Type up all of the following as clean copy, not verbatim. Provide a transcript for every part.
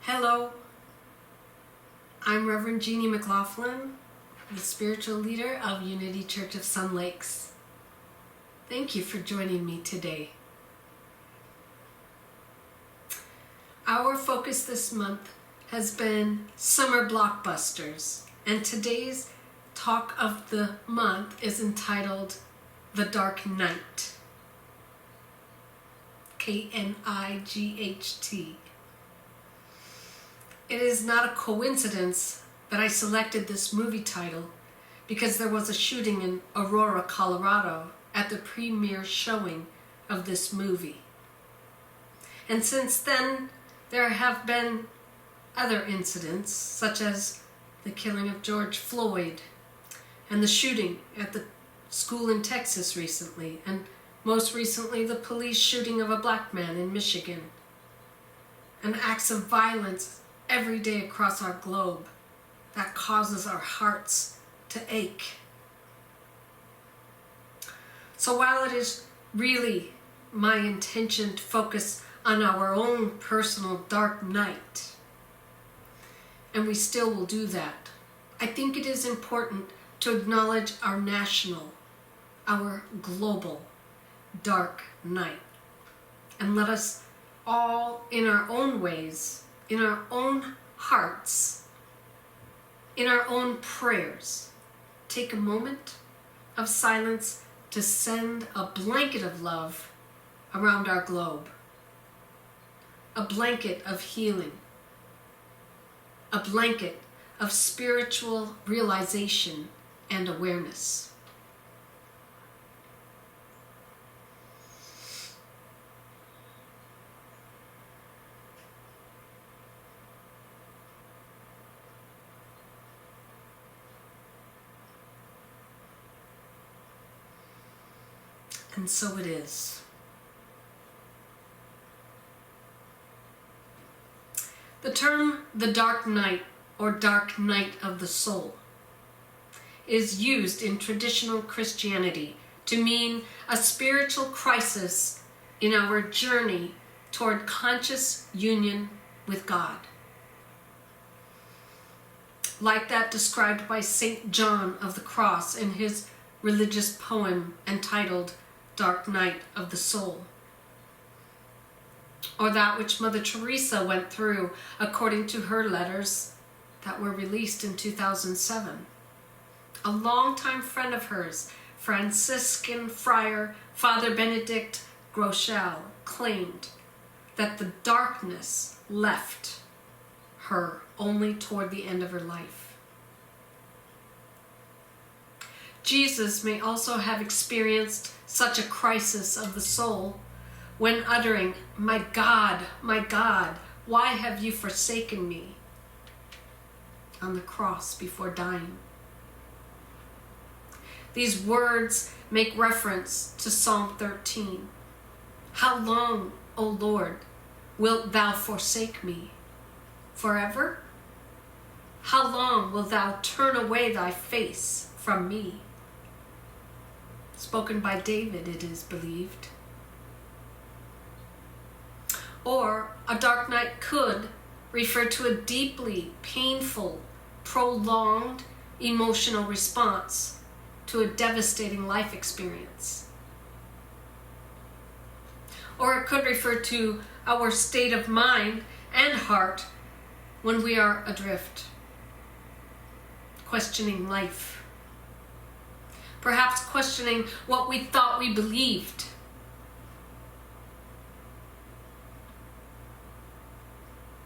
Hello, I'm Reverend Jeanne MacLaughlin, the spiritual leader of Unity Church of Sun Lakes. Thank you for joining me today. Our focus this month has been summer blockbusters, and today's talk of the month is entitled The Dark Knight. K-N-I-G-H-T. It is not a coincidence that I selected this movie title because there was a shooting in Aurora, Colorado at the premiere showing of this movie. And since then, there have been other incidents, such as the killing of George Floyd and the shooting at the school in Texas recently, and most recently the police shooting of a black man in Michigan, and acts of violence every day across our globe that causes our hearts to ache. So while it is really my intention to focus on our own personal dark night, and we still will do that, I think it is important to acknowledge our national, our global dark night. And let us all, in our own ways, in our own hearts, in our own prayers, take a moment of silence to send a blanket of love around our globe, a blanket of healing, a blanket of spiritual realization and awareness. And so it is. The term the dark night or dark night of the soul is used in traditional Christianity to mean a spiritual crisis in our journey toward conscious union with God. Like that described by St. John of the Cross in his religious poem entitled Dark Night of the Soul, or that which Mother Teresa went through according to her letters that were released in 2007. A longtime friend of hers, Franciscan friar Father Benedict Groeschel, claimed that the darkness left her only toward the end of her life. Jesus may also have experienced such a crisis of the soul when uttering, my God, why have you forsaken me?" on the cross before dying. These words make reference to Psalm 13. "How long, O Lord, wilt thou forsake me? Forever? How long wilt thou turn away thy face from me?" Spoken by David, it is believed. Or a dark night could refer to a deeply painful, prolonged emotional response to a devastating life experience. Or it could refer to our state of mind and heart when we are adrift, questioning life. Perhaps questioning what we thought we believed.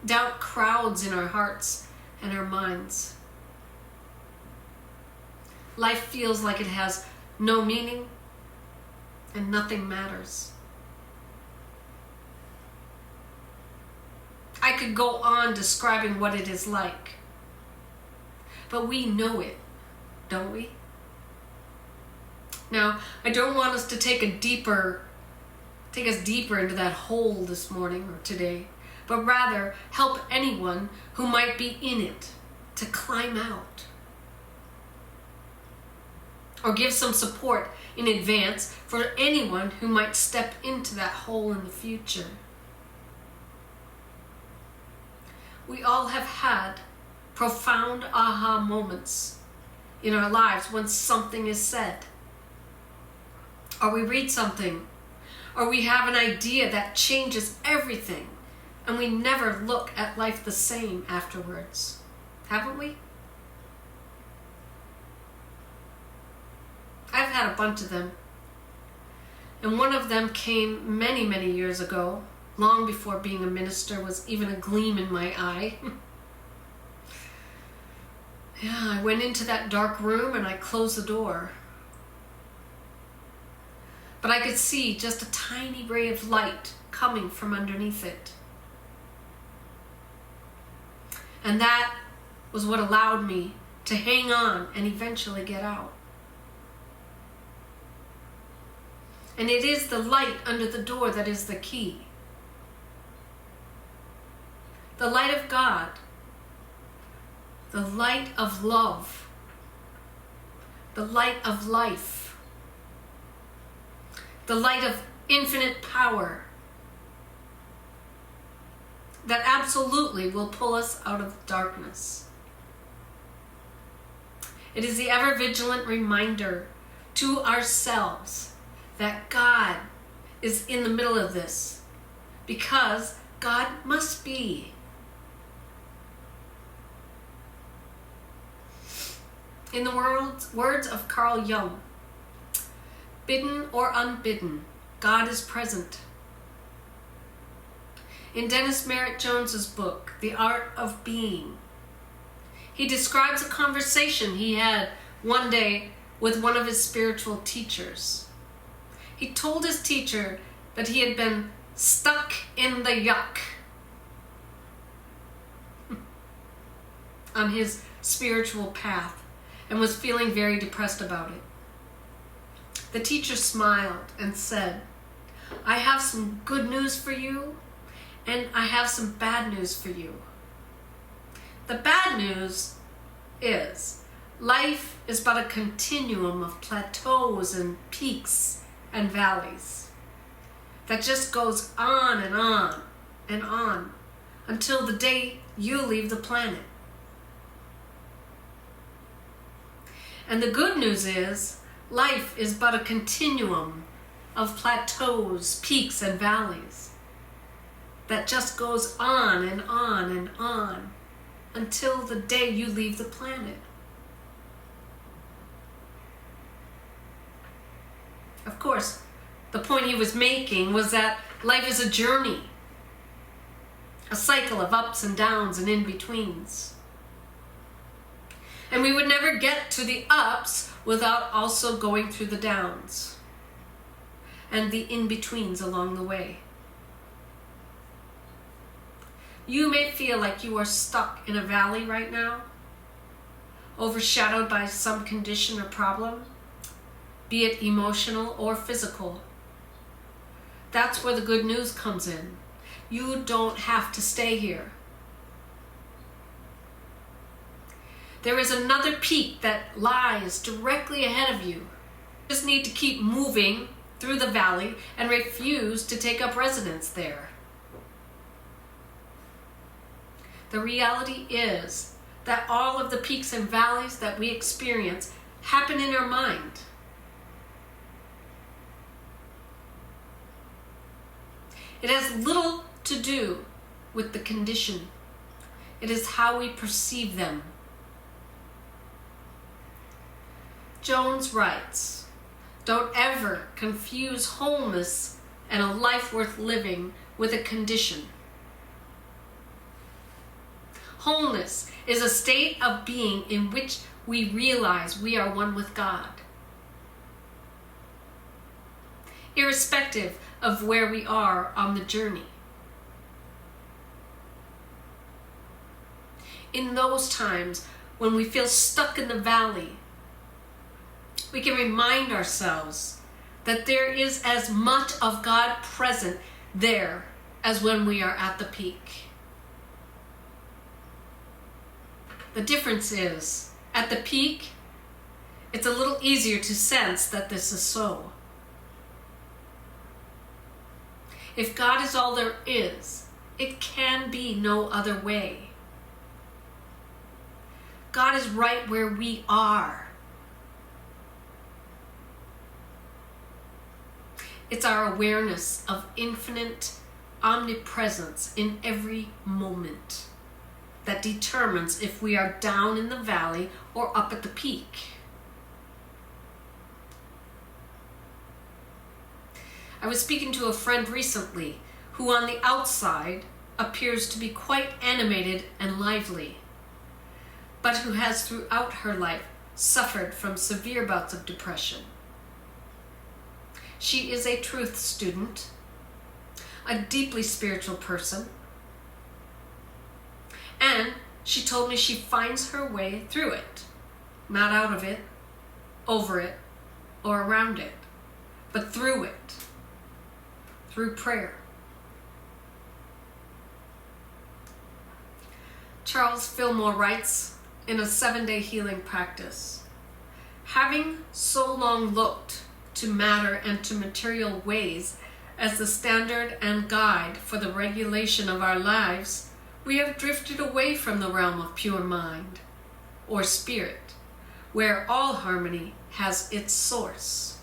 Doubt crowds in our hearts and our minds. Life feels like it has no meaning and nothing matters. I could go on describing what it is like, but we know it, don't we? Now, I don't want us to take us deeper into that hole this morning or today, but rather help anyone who might be in it to climb out. Or give some support in advance for anyone who might step into that hole in the future. We all have had profound aha moments in our lives when something is said, or we read something, or we have an idea that changes everything, and we never look at life the same afterwards. Haven't we? I've had a bunch of them. And one of them came many, many years ago, long before being a minister was even a gleam in my eye. Yeah, I went into that dark room and I closed the door. But I could see just a tiny ray of light coming from underneath it. And that was what allowed me to hang on and eventually get out. And it is the light under the door that is the key. The light of God. The light of love. The light of life. The light of infinite power. That absolutely will pull us out of darkness. It is the ever-vigilant reminder to ourselves that God is in the middle of this, because God must be. In the words of Carl Jung, bidden or unbidden, God is present. In Dennis Merritt Jones's book, The Art of Being, he describes a conversation he had one day with one of his spiritual teachers. He told his teacher that he had been stuck in the yuck on his spiritual path and was feeling very depressed about it. The teacher smiled and said, "I have some good news for you, and I have some bad news for you. The bad news is life is but a continuum of plateaus and peaks and valleys that just goes on and on and on until the day you leave the planet. And the good news is life is but a continuum of plateaus, peaks, and valleys that just goes on and on and on until the day you leave the planet." Of course, the point he was making was that life is a journey, a cycle of ups and downs and in-betweens. And we would never get to the ups without also going through the downs and the in-betweens along the way. You may feel like you are stuck in a valley right now, overshadowed by some condition or problem, be it emotional or physical. That's where the good news comes in. You don't have to stay here. There is another peak that lies directly ahead of you. You just need to keep moving through the valley and refuse to take up residence there. The reality is that all of the peaks and valleys that we experience happen in our mind. It has little to do with the condition. It is how we perceive them. Jones writes, "Don't ever confuse wholeness and a life worth living with a condition. Wholeness is a state of being in which we realize we are one with God, irrespective of where we are on the journey. In those times when we feel stuck in the valley, we can remind ourselves that there is as much of God present there as when we are at the peak. The difference is, at the peak, it's a little easier to sense that this is so. If God is all there is, it can be no other way. God is right where we are. It's our awareness of infinite omnipresence in every moment that determines if we are down in the valley or up at the peak. I was speaking to a friend recently who on the outside appears to be quite animated and lively, but who has throughout her life suffered from severe bouts of depression. She is a truth student, a deeply spiritual person, and she told me she finds her way through it, not out of it, over it, or around it, but through it, through prayer. Charles Fillmore writes in a 7-day healing practice, having so long looked to matter and to material ways as the standard and guide for the regulation of our lives, we have drifted away from the realm of pure mind, or spirit, where all harmony has its source.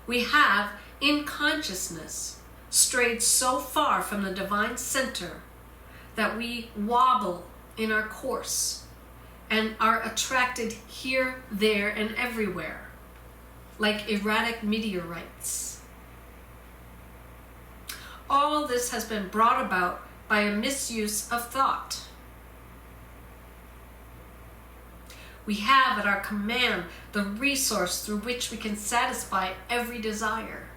We have, in consciousness, strayed so far from the divine center that we wobble in our course and are attracted here, there, and everywhere, like erratic meteorites. All this has been brought about by a misuse of thought. We have at our command the resource through which we can satisfy every desire.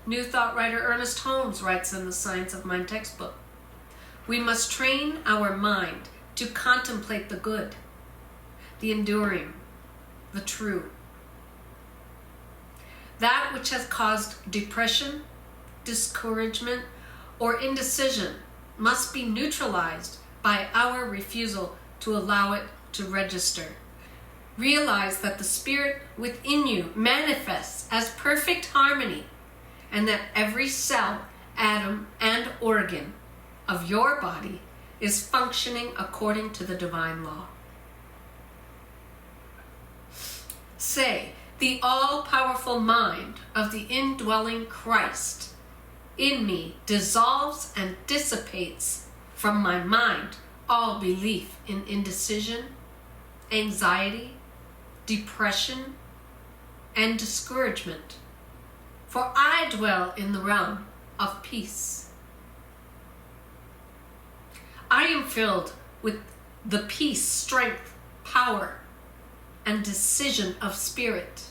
New Thought writer Ernest Holmes writes in the Science of Mind textbook, we must train our mind to contemplate the good, the enduring, the true. That which has caused depression, discouragement, or indecision must be neutralized by our refusal to allow it to register. Realize that the spirit within you manifests as perfect harmony, and that every cell, atom, and organ of your body is functioning according to the divine law. Say, the all-powerful mind of the indwelling Christ in me dissolves and dissipates from my mind all belief in indecision, anxiety, depression, and discouragement. For I dwell in the realm of peace. I am filled with the peace, strength, power, and decision of spirit.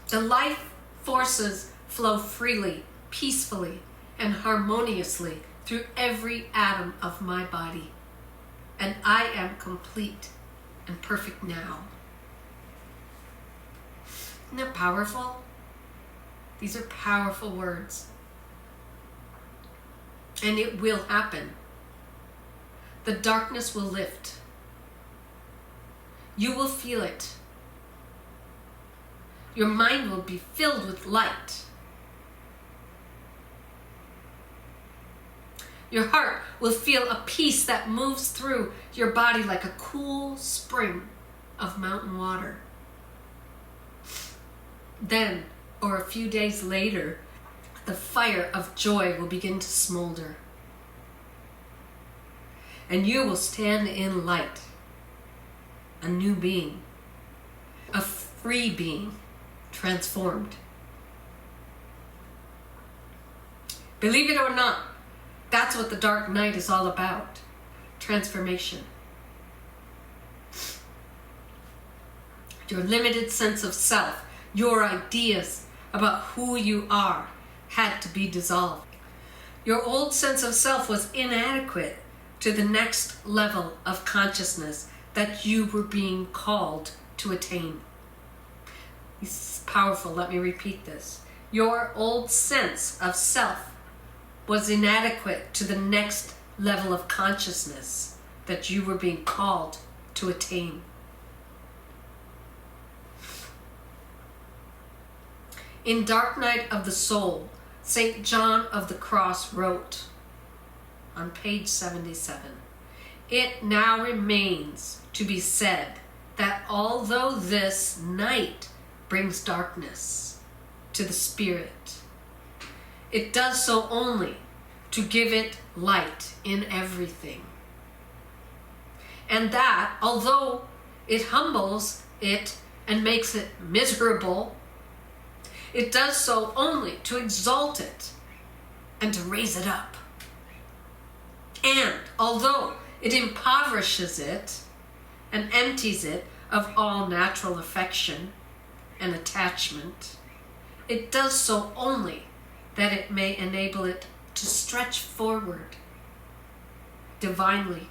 The life forces flow freely, peacefully, and harmoniously through every atom of my body, and I am complete and perfect now. Isn't that powerful? These are powerful words. And it will happen. The darkness will lift. You will feel it. Your mind will be filled with light. Your heart will feel a peace that moves through your body like a cool spring of mountain water. Then, or a few days later, the fire of joy will begin to smolder. And you will stand in light, a new being, a free being, transformed. Believe it or not, that's what the dark night is all about. Transformation. Your limited sense of self, your ideas about who you are, had to be dissolved. Your old sense of self was inadequate to the next level of consciousness that you were being called to attain. This is powerful. Let me repeat this. Your old sense of self was inadequate to the next level of consciousness that you were being called to attain. In dark night of the soul, St. John of the Cross wrote on page 77, "It now remains to be said that although this night brings darkness to the spirit, it does so only to give it light in everything. And that although it humbles it and makes it miserable, it does so only to exalt it and to raise it up. And although it impoverishes it and empties it of all natural affection and attachment, it does so only that it may enable it to stretch forward divinely,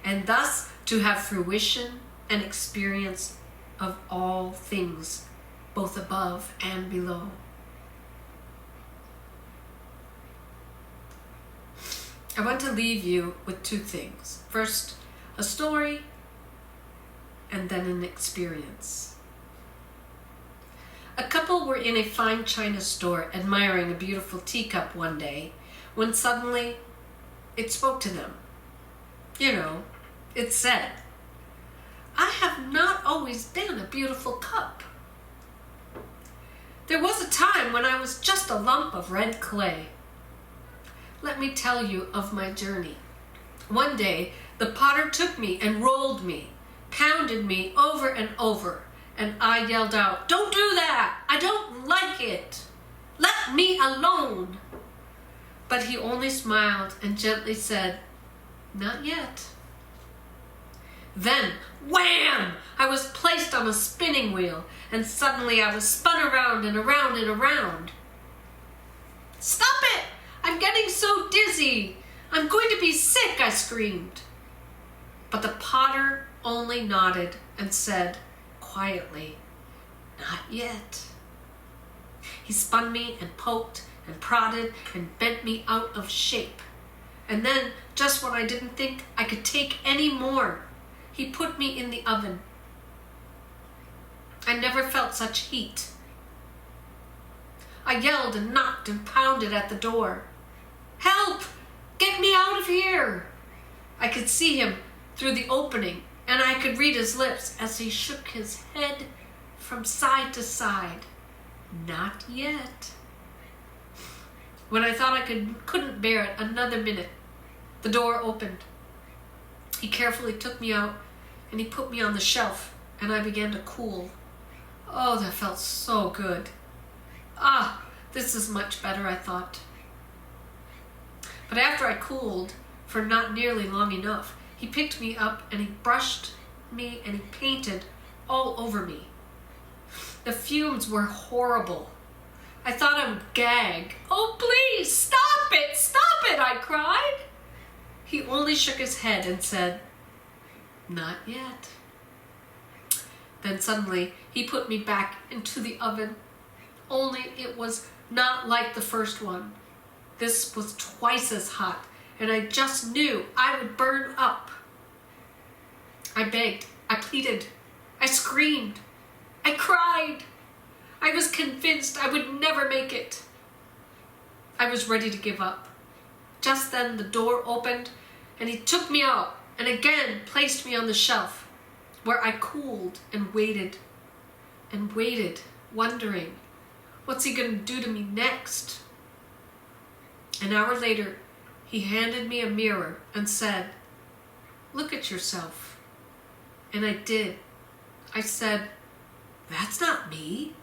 and thus to have fruition and experience of all things, both above and below." I want to leave you with two things. First, a story, and then an experience. A couple were in a fine china store admiring a beautiful teacup one day when suddenly it spoke to them. You know, it said, "I have not always been a beautiful cup. There was a time when I was just a lump of red clay. Let me tell you of my journey. One day, the potter took me and rolled me, pounded me over and over, and I yelled out, 'Don't do that! I don't like it! Let me alone!' But he only smiled and gently said, 'Not yet.' Then, wham! I was placed on a spinning wheel, and suddenly I was spun around and around and around. 'Stop it! I'm getting so dizzy! I'm going to be sick!' I screamed. But the potter only nodded and said quietly, 'Not yet.' He spun me and poked and prodded and bent me out of shape. And then, just when I didn't think I could take any more, he put me in the oven. I never felt such heat. I yelled and knocked and pounded at the door. 'Help! Get me out of here!' I could see him through the opening, and I could read his lips as he shook his head from side to side. 'Not yet.' When I thought I couldn't bear it another minute, the door opened. He carefully took me out and he put me on the shelf, and I began to cool. Oh, that felt so good. Ah, this is much better, I thought. But after I cooled, for not nearly long enough, he picked me up and he brushed me and he painted all over me. The fumes were horrible. I thought I would gag. 'Oh, please, stop it, stop it,' I cried. He only shook his head and said, 'Not yet.' Then suddenly he put me back into the oven, only it was not like the first one. This was twice as hot, and I just knew I would burn up. I begged, I pleaded, I screamed, I cried. I was convinced I would never make it. I was ready to give up. Just then the door opened, and he took me out and again placed me on the shelf, where I cooled and waited, wondering, what's he going to do to me next? An hour later, he handed me a mirror and said, 'Look at yourself.' And I did. I said, 'That's not me.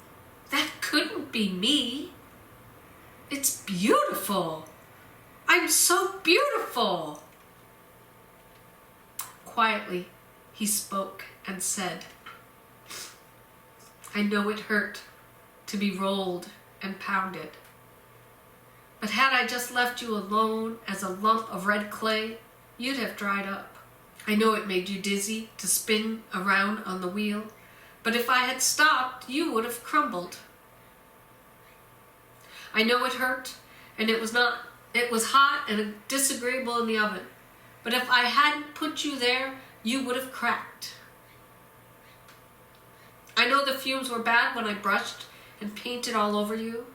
That couldn't be me. It's beautiful. I'm so beautiful.' Quietly, he spoke and said, 'I know it hurt to be rolled and pounded. But had I just left you alone as a lump of red clay, you'd have dried up. I know it made you dizzy to spin around on the wheel, but if I had stopped, you would have crumbled. I know it hurt, and it was hot and disagreeable in the oven, but if I hadn't put you there, you would have cracked. I know the fumes were bad when I brushed and painted all over you,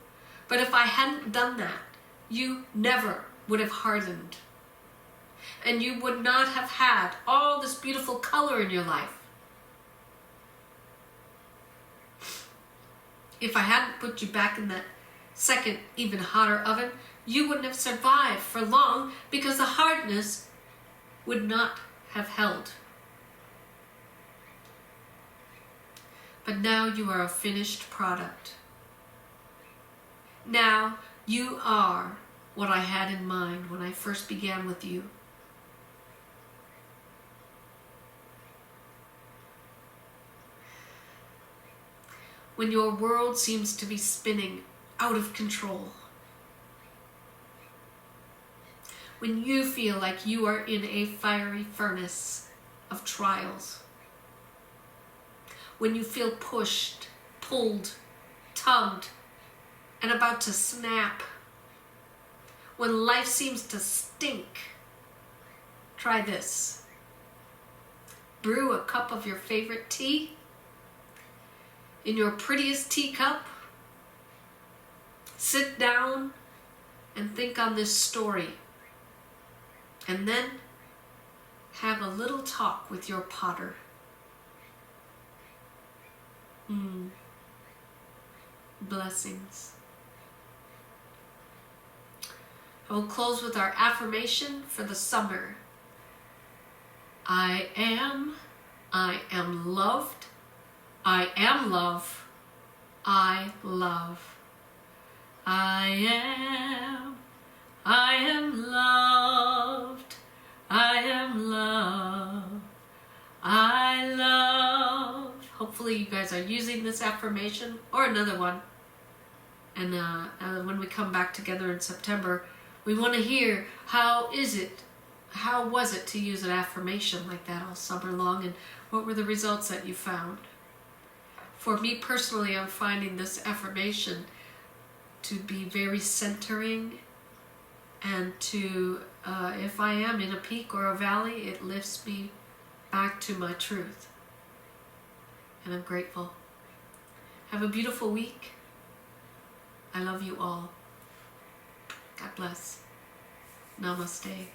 But if I hadn't done that, you never would have hardened. And you would not have had all this beautiful color in your life. If I hadn't put you back in that second, even hotter oven, you wouldn't have survived for long because the hardness would not have held. But now you are a finished product. Now you are what I had in mind when I first began with you. When your world seems to be spinning out of control. When you feel like you are in a fiery furnace of trials. When you feel pushed, pulled, tugged, and about to snap. When life seems to stink. Try this. Brew a cup of your favorite tea in your prettiest teacup. Sit down and think on this story. And then have a little talk with your potter. Blessings. I will close with our affirmation for the summer. I am loved. I am love. I love. I am loved. I am love. I love. Hopefully you guys are using this affirmation or another one. And when we come back together in September, we want to hear how was it to use an affirmation like that all summer long, and what were the results that you found? For me personally, I'm finding this affirmation to be very centering, and to, if I am in a peak or a valley, it lifts me back to my truth. And I'm grateful. Have a beautiful week. I love you all. God bless. Namaste.